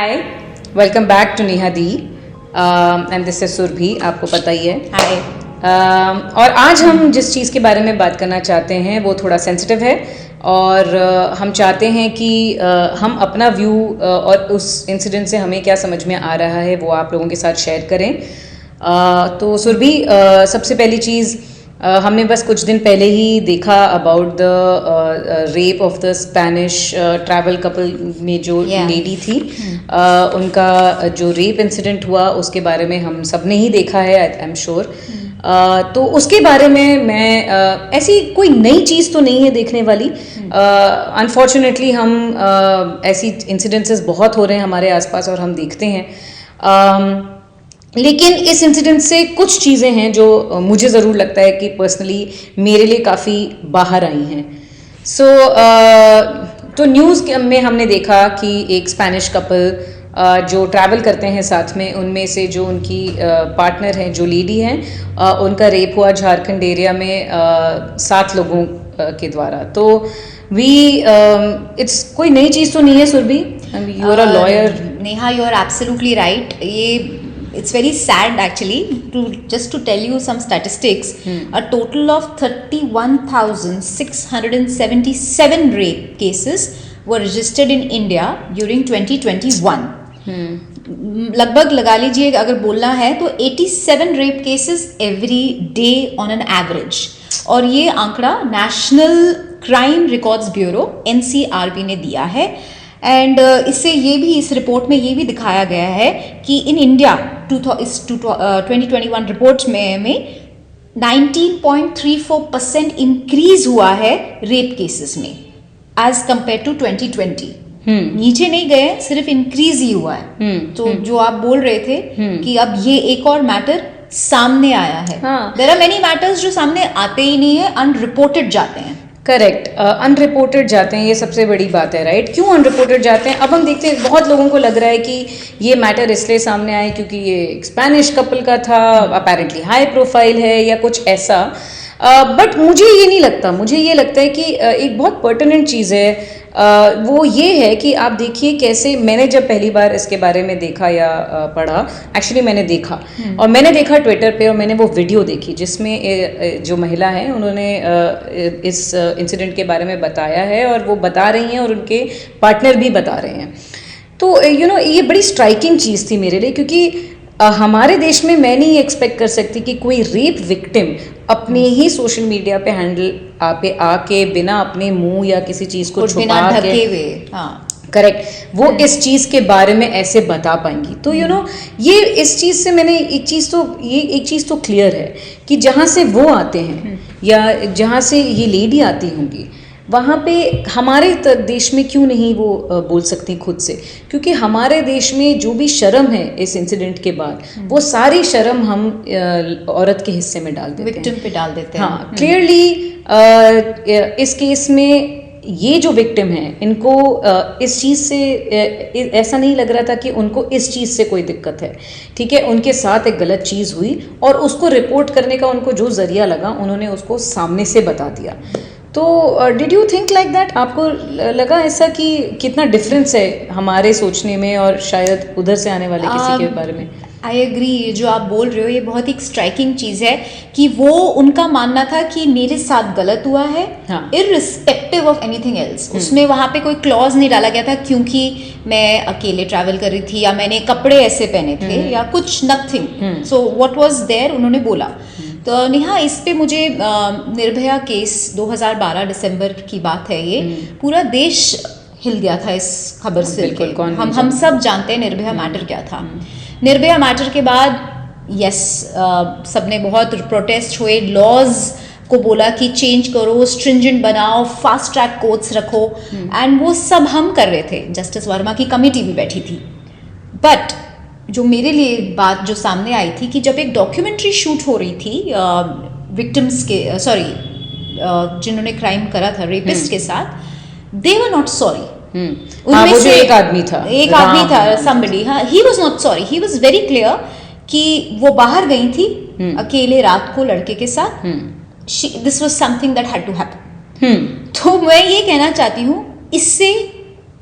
Hi, welcome back to Neha di and this is Surabhi, आपको पता ही है। हाय। और आज हम जिस चीज़ के बारे में बात करना चाहते हैं वो थोड़ा सेंसिटिव है और हम चाहते हैं कि हम अपना व्यू और उस इंसिडेंट से हमें क्या समझ में आ रहा है वो आप लोगों के साथ शेयर करें। तो सुरभि, सबसे पहली चीज़ हमने बस कुछ दिन पहले ही देखा about the rape of the Spanish travel couple में जो लेडी थी, उनका जो रेप इंसिडेंट हुआ उसके बारे में हम सब ने ही देखा है, आई एम श्योर। तो उसके बारे में मैं ऐसी कोई नई चीज़ तो नहीं है देखने वाली। अनफॉर्चुनेटली हम ऐसी इंसिडेंसेस बहुत हो रहे हैं हमारे आसपास और हम देखते हैं। लेकिन इस इंसिडेंट से कुछ चीज़ें हैं जो मुझे ज़रूर लगता है कि पर्सनली मेरे लिए काफ़ी बाहर आई हैं। तो न्यूज़ में हमने देखा कि एक स्पेनिश कपल जो ट्रैवल करते हैं साथ में, उनमें से जो उनकी पार्टनर हैं, जो लेडी हैं, उनका रेप हुआ झारखंड एरिया में 7 लोगों के द्वारा। तो इट्स कोई नई चीज़ तो नहीं है Surabhi, you are a lawyer. Neha, you are absolutely right. ये it's very sad actually to tell you some statistics. A total of 31,677 rape cases were registered in India during 2021. लगभग लगा लीजिए, अगर बोलना है तो 87 rape cases every day on an average. और ये आंकड़ा national crime records bureau NCRB ने दिया है। एंड इससे ये भी, इस रिपोर्ट में ये भी दिखाया गया है कि इन इंडिया 2021 रिपोर्ट में 19.34% इंक्रीज हुआ है रेप केसेस में एज कंपेयर टू 2020। नीचे नहीं गए, सिर्फ इंक्रीज ही हुआ है। तो जो आप बोल रहे थे कि अब ये एक और मैटर सामने आया है। देयर आर मेनी मैटर्स जो सामने आते ही नहीं है, अनरिपोर्टेड जाते हैं। करेक्ट, अनरिपोर्टेड जाते हैं, ये सबसे बड़ी बात है, राइट? क्यों अनरिपोर्टेड जाते हैं? अब हम देखते हैं बहुत लोगों को लग रहा है कि ये मैटर इसलिए सामने आए क्योंकि ये एक स्पेनिश कपल का था, अपेरेंटली हाई प्रोफाइल है या कुछ ऐसा। बट मुझे ये नहीं लगता। मुझे ये लगता है कि एक बहुत पर्टिनेंट चीज़ है, वो ये है कि आप देखिए कैसे, मैंने जब पहली बार इसके बारे में देखा या पढ़ा, एक्चुअली मैंने देखा और मैंने देखा ट्विटर पे, और मैंने वो वीडियो देखी जिसमें जो महिला है उन्होंने इस इंसिडेंट के बारे में बताया है और वो बता रही हैं और उनके पार्टनर भी बता रहे हैं। तो ये बड़ी स्ट्राइकिंग चीज़ थी मेरे लिए, क्योंकि हमारे देश में मैं नहीं एक्सपेक्ट कर सकती कि कोई रेप विक्टिम अपने ही सोशल मीडिया पे हैंडल पे आके बिना अपने मुंह या किसी चीज़ को छुपा के, करेक्ट, वो इस चीज़ के बारे में ऐसे बता पाएंगी। तो ये इस चीज़ से मैंने एक चीज़ तो क्लियर है कि जहाँ से वो आते हैं या जहाँ से ये लेडी आती होंगी, वहाँ पे हमारे देश में क्यों नहीं वो बोल सकती खुद से? क्योंकि हमारे देश में जो भी शर्म है इस इंसिडेंट के बाद, वो सारी शर्म हम औरत के हिस्से में डाल देते हैं, विक्टिम पे डाल देते हैं। हाँ, क्लियरली इस केस में ये जो विक्टिम है, इनको इस चीज़ से ऐसा नहीं लग रहा था कि उनको इस चीज़ से कोई दिक्कत है। ठीक है, उनके साथ एक गलत चीज़ हुई और उसको रिपोर्ट करने का उनको जो जरिया लगा, उन्होंने उसको सामने से बता दिया। तो did you think like that? आपको लगा ऐसा कि कितना डिफरेंस है हमारे सोचने में और शायद उधर से आने वाले किसी के बारे में? आई एग्री, जो आप बोल रहे हो ये बहुत एक स्ट्राइकिंग चीज़ है कि वो, उनका मानना था कि मेरे साथ गलत हुआ है, इररिस्पेक्टिव ऑफ एनीथिंग एल्स। उसमें वहाँ पे कोई क्लॉज नहीं डाला गया था क्योंकि मैं अकेले ट्रैवल कर रही थी या मैंने कपड़े ऐसे पहने थे या कुछ, nothing. So what was there, उन्होंने बोला। तो नेहा, इस पे मुझे निर्भया केस 2012 दिसंबर की बात है, ये पूरा देश हिल गया था इस खबर से। हम सब जानते हैं निर्भया मैटर क्या था। निर्भया मैटर के बाद सबने बहुत प्रोटेस्ट हुए, लॉज को बोला कि चेंज करो, स्ट्रिंजेंट बनाओ, फास्ट ट्रैक कोर्ट्स रखो, एंड वो सब हम कर रहे थे। जस्टिस वर्मा की कमेटी भी बैठी थी। बट जो मेरे लिए बात जो सामने आई थी कि जब एक डॉक्यूमेंट्री शूट हो रही थी विक्टिम्स के, जिन्होंने क्राइम करा था रेपिस्ट के साथ, दे वर नॉट सॉरी। उनमें से एक आदमी था somebody, he was not sorry, he was very clear कि वो बाहर गई थी अकेले रात को लड़के के साथ। this was something that had to happen। तो मैं ये कहना चाहती हूँ, इससे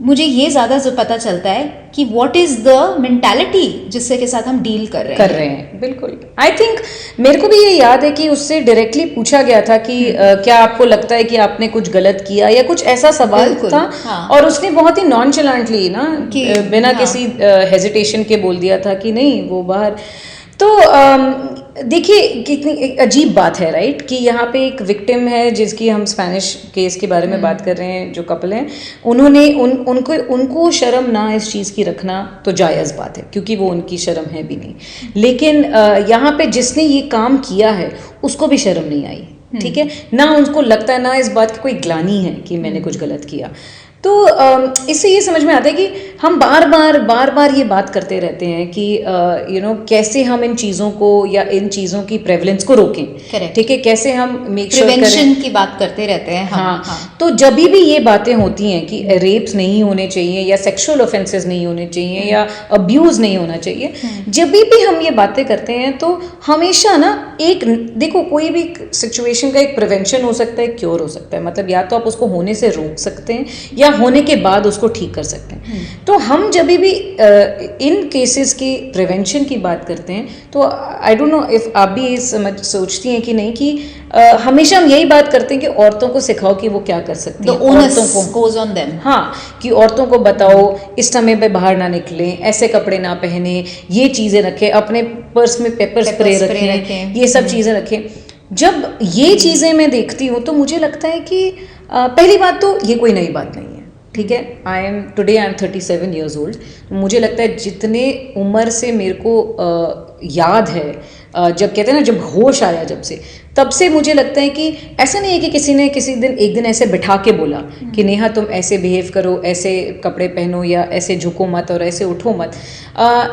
मुझे ये ज़्यादा जो पता चलता है कि व्हाट इज़ द मेंटालिटी जिससे के साथ हम डील कर रहे हैं। बिल्कुल। आई थिंक मेरे को भी ये याद है कि उससे डायरेक्टली पूछा गया था कि क्या आपको लगता है कि आपने कुछ गलत किया या कुछ ऐसा सवाल था। हाँ। और उसने बहुत ही नॉनचलेंटली ना बिना किसी हेजिटेशन के बोल दिया था कि नहीं वो बाहर। तो देखिए कितनी एक अजीब बात है राइट कि यहाँ पे एक विक्टिम है जिसकी हम स्पेनिश केस के बारे में बात कर रहे हैं, जो कपल हैं उन्होंने उनको शर्म ना इस चीज़ की रखना तो जायज़ बात है क्योंकि वो उनकी शर्म है भी नहीं। लेकिन यहाँ पे जिसने ये काम किया है उसको भी शर्म नहीं आई, ठीक है ना, उनको लगता है ना इस बात की कोई ग्लानि है कि मैंने कुछ गलत किया। तो इससे ये समझ में आता है कि हम बार बार ये बात करते रहते हैं कि कैसे हम इन चीज़ों को या इन चीज़ों की प्रेवलेंस को रोकें, ठीक है, कैसे हम मेक श्योर करें, प्रिवेंशन की बात करते रहते हैं। हाँ। तो जब भी ये बातें होती हैं कि रेप्स नहीं होने चाहिए या सेक्सुअल ऑफेंसेस नहीं होने चाहिए या अब्यूज़ नहीं होना चाहिए, जब भी हम ये बातें करते हैं तो हमेशा ना एक देखो कोई भी सिचुएशन का एक प्रिवेंशन हो सकता है, क्योर हो सकता है, मतलब या तो आप उसको होने से रोक सकते हैं या होने के बाद उसको ठीक कर सकते हैं। तो हम जब भी इन केसेस की प्रिवेंशन की बात करते हैं तो आई डोंट नो इफ आप भी ये सोचती हैं कि नहीं कि हमेशा हम यही बात करते हैं कि औरतों को सिखाओ कि वो क्या कर सकती हैं, औरतों को goes on them। हाँ, कि औरतों को बताओ इस समय पे बाहर ना निकलें, ऐसे कपड़े ना पहने, ये चीज़ें रखें, अपने पर्स में पेपर स्प्रे रखें, ये सब चीज़ें रखें। जब ये चीज़ें मैं देखती हूँ तो मुझे लगता है कि पहली बात तो ये कोई नई बात नहीं है, ठीक है। I am 37 years old। मुझे लगता है जितने उम्र से मेरे को याद है, जब कहते हैं ना जब होश आया जब से, तब से मुझे लगता है कि ऐसा नहीं है कि किसी ने एक दिन ऐसे बिठा के बोला कि नेहा तुम ऐसे बिहेव करो, ऐसे कपड़े पहनो या ऐसे झुको मत और ऐसे उठो मत।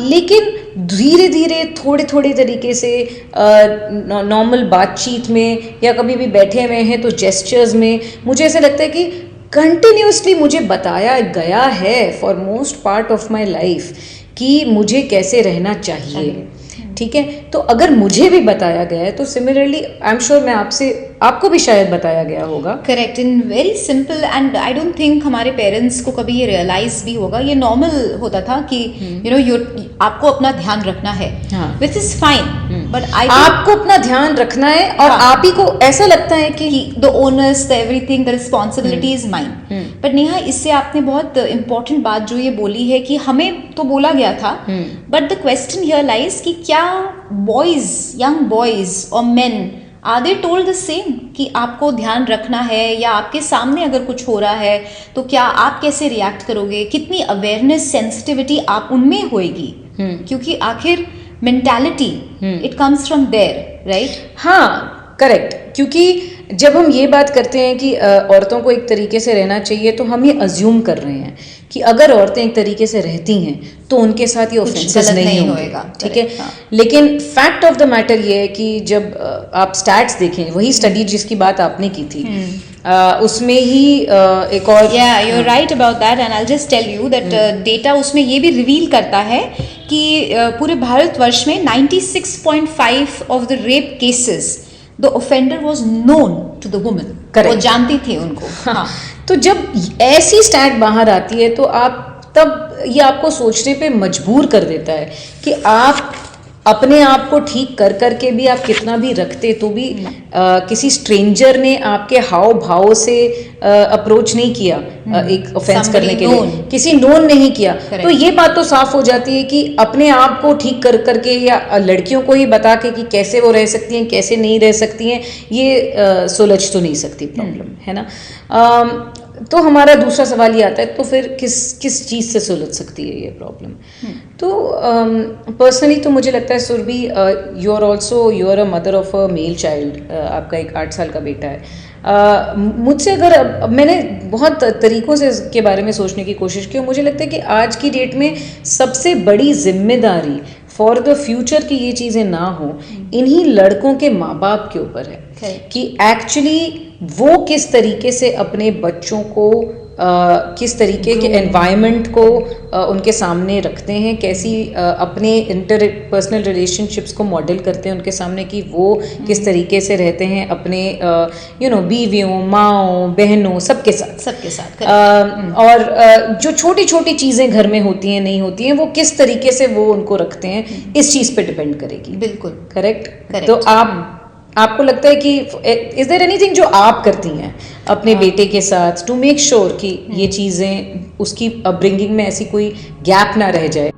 लेकिन धीरे धीरे थोड़े तरीके से नॉर्मल बातचीत में या कभी भी बैठे हुए हैं तो जेस्चर्स में मुझे ऐसा लगता है कि कंटिन्यूसली मुझे बताया गया है for most part of my life कि मुझे कैसे रहना चाहिए, ठीक है। तो अगर मुझे भी बताया गया है तो सिमिलरली आई एम श्योर मैं आपको भी शायद बताया गया होगा। Correct, in very simple and I don't think हमारे पेरेंट्स को कभी ये रियलाइज भी होगा। ये नॉर्मल होता था कि आपको अपना ध्यान रखना है, विच इज फाइन, बट आपको अपना ध्यान रखना है और आप ही को ऐसा लगता है कि the owners, the everything, the responsibility is mine. But Neha, इससे आपने बहुत इंपॉर्टेंट बात जो ये बोली है कि हमें तो बोला गया था, but the question here lies कि क्या बॉयज, यंग बॉयज और men, are they told the same कि आपको ध्यान रखना है, या आपके सामने अगर कुछ हो रहा है तो क्या आप कैसे रिएक्ट करोगे, कितनी अवेयरनेस, सेंसिटिविटी आप उनमें होएगी, क्योंकि आखिर mentality it comes from there, right? हाँ, करेक्ट। क्योंकि जब हम ये बात करते हैं कि औरतों को एक तरीके से रहना चाहिए तो हम ये अज्यूम कर रहे हैं कि अगर औरतें एक तरीके से रहती हैं तो उनके साथ ये ऑफेंसेस नहीं होगा, ठीक है। हाँ। लेकिन फैक्ट ऑफ द मैटर ये है कि जब आप स्टैट्स देखें, वही स्टडी जिसकी बात आपने की थी, उसमें ही एक और you are right about that and I will just tell you that data उसमें ये भी रिवील करता है कि पूरे भारतवर्ष में 96.5 of the rape cases the offender was known to the woman। वो जानती थी उनको। हाँ। तो जब ऐसी स्टैट बाहर आती है तो तब ये आपको सोचने पे मजबूर कर देता है कि आप अपने आप को ठीक कर करके भी आप कितना भी रखते तो भी किसी स्ट्रेंजर ने आपके हाव भाव से अप्रोच नहीं किया एक ऑफेंस करने के लिए, किसी नोन नहीं किया। तो ये बात तो साफ हो जाती है कि अपने आप को ठीक कर करके या लड़कियों को ही बता के कि कैसे वो रह सकती हैं, कैसे नहीं रह सकती हैं, ये सुलझ तो नहीं सकती प्रॉब्लम, है ना। तो हमारा दूसरा सवाल ये आता है, तो फिर किस चीज़ से सुलझ सकती है ये प्रॉब्लम? तो पर्सनली तो मुझे लगता है Surabhi, you are a mother of a male child, आपका एक 8 साल का बेटा है। मुझसे अगर मैंने बहुत तरीक़ों से इसके बारे में सोचने की कोशिश की और मुझे लगता है कि आज की डेट में सबसे बड़ी जिम्मेदारी फॉर द फ्यूचर की ये चीज़ें ना हो, इन्हीं लड़कों के माँ बाप के ऊपर है कि एक्चुअली वो किस तरीके से अपने बच्चों को किस तरीके के एनवायरनमेंट को उनके सामने रखते हैं, कैसी अपने इंटरपर्सनल रिलेशनशिप्स को मॉडल करते हैं उनके सामने कि वो किस तरीके से रहते हैं अपने बीवियों, माओं, बहनों सबके साथ और जो छोटी छोटी चीज़ें घर में होती हैं नहीं होती हैं वो किस तरीके से वो उनको रखते हैं इस चीज़ पे डिपेंड करेगी। बिल्कुल करेक्ट। तो आपको लगता है कि इज देयर एनीथिंग जो आप करती हैं अपने बेटे के साथ टू मेक श्योर कि ये चीज़ें उसकी अपब्रिंगिंग में ऐसी कोई गैप ना रह जाए?